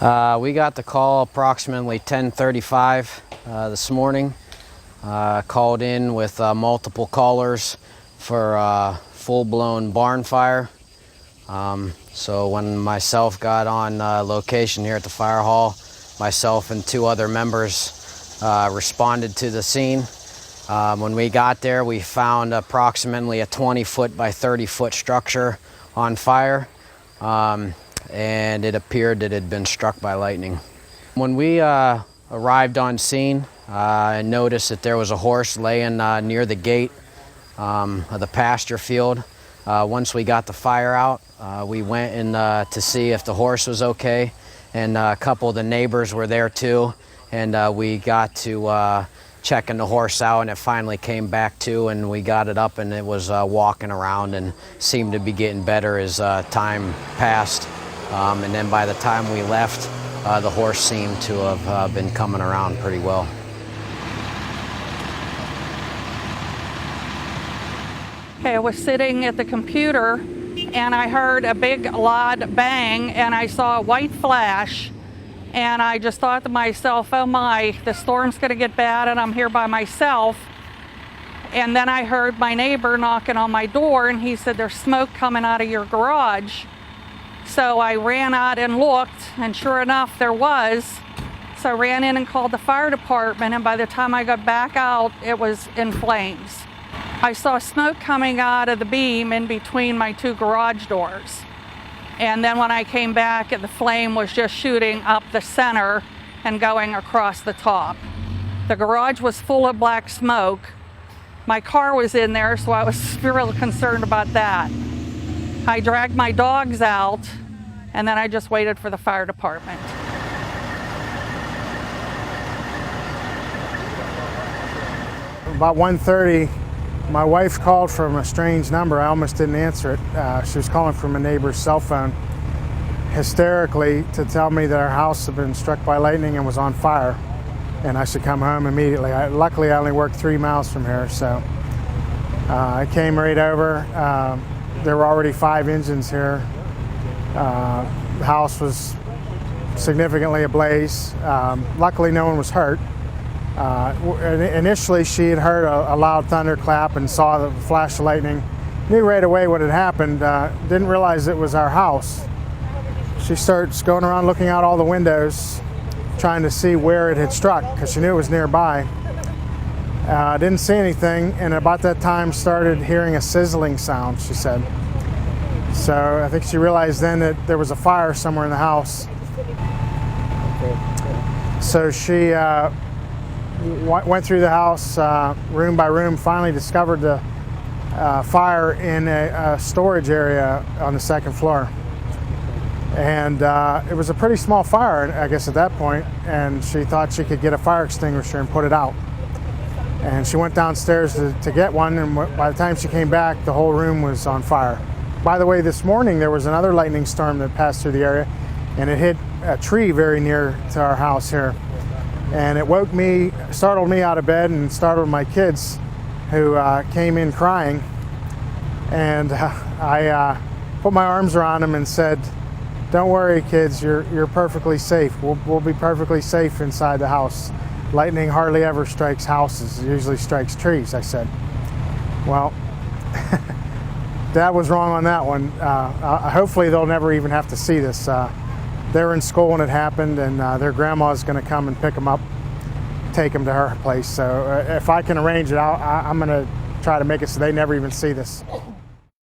We got the call approximately 10:35 this morning. Called in with multiple callers for full-blown barn fire. So when myself got on location here at the fire hall, myself and two other members responded to the scene. When we got there, we found approximately a 20-foot by 30-foot structure on fire. And it appeared that it had been struck by lightning. When we arrived on scene, I noticed that there was a horse laying near the gate of the pasture field. Once we got the fire out, we went in to see if the horse was okay, and a couple of the neighbors were there too, and we got to checking the horse out, and it finally came back to, and we got it up, and it was walking around and seemed to be getting better as time passed. And then by the time we left, the horse seemed to have been coming around pretty well. Okay, I was sitting at the computer and I heard a big loud bang and I saw a white flash, and I just thought to myself, oh my, the storm's gonna get bad and I'm here by myself. And then I heard my neighbor knocking on my door, and he said, there's smoke coming out of your garage. So I ran out and looked, and sure enough, there was. So I ran in and called the fire department, and by the time I got back out, it was in flames. I saw smoke coming out of the beam in between my two garage doors. And then when I came back, the flame was just shooting up the center and going across the top. The garage was full of black smoke. My car was in there, so I was really concerned about that. I dragged my dogs out, and then I just waited for the fire department. About 1:30, my wife called from a strange number. I almost didn't answer it. She was calling from a neighbor's cell phone, hysterically, to tell me that our house had been struck by lightning and was on fire, and I should come home immediately. Luckily, I only worked 3 miles from here, so I came right over. There were already 5 engines here. The house was significantly ablaze. Luckily, no one was hurt. Initially, she had heard a loud thunderclap and saw the flash of lightning. Knew right away what had happened. Didn't realize it was our house. She starts going around looking out all the windows, trying to see where it had struck, because she knew it was nearby. Didn't see anything, and about that time started hearing a sizzling sound, she said. So I think she realized then that there was a fire somewhere in the house. So she went through the house room by room, finally discovered the fire in a storage area on the 2nd floor. And it was a pretty small fire, I guess, at that point, and she thought she could get a fire extinguisher and put it out. And she went downstairs to get one, and by the time she came back, the whole room was on fire. By the way, this morning there was another lightning storm that passed through the area, and it hit a tree very near to our house here. And it woke me, startled me out of bed, and startled my kids, who came in crying. And I put my arms around them and said, don't worry, kids, you're perfectly safe. We'll be perfectly safe inside the house. Lightning hardly ever strikes houses. It usually strikes trees, I said. Well, Dad was wrong on that one. Hopefully they'll never even have to see this. They were in school when it happened, and their grandma's going to come and pick them up, take them to her place. So if I can arrange it, I'm going to try to make it so they never even see this.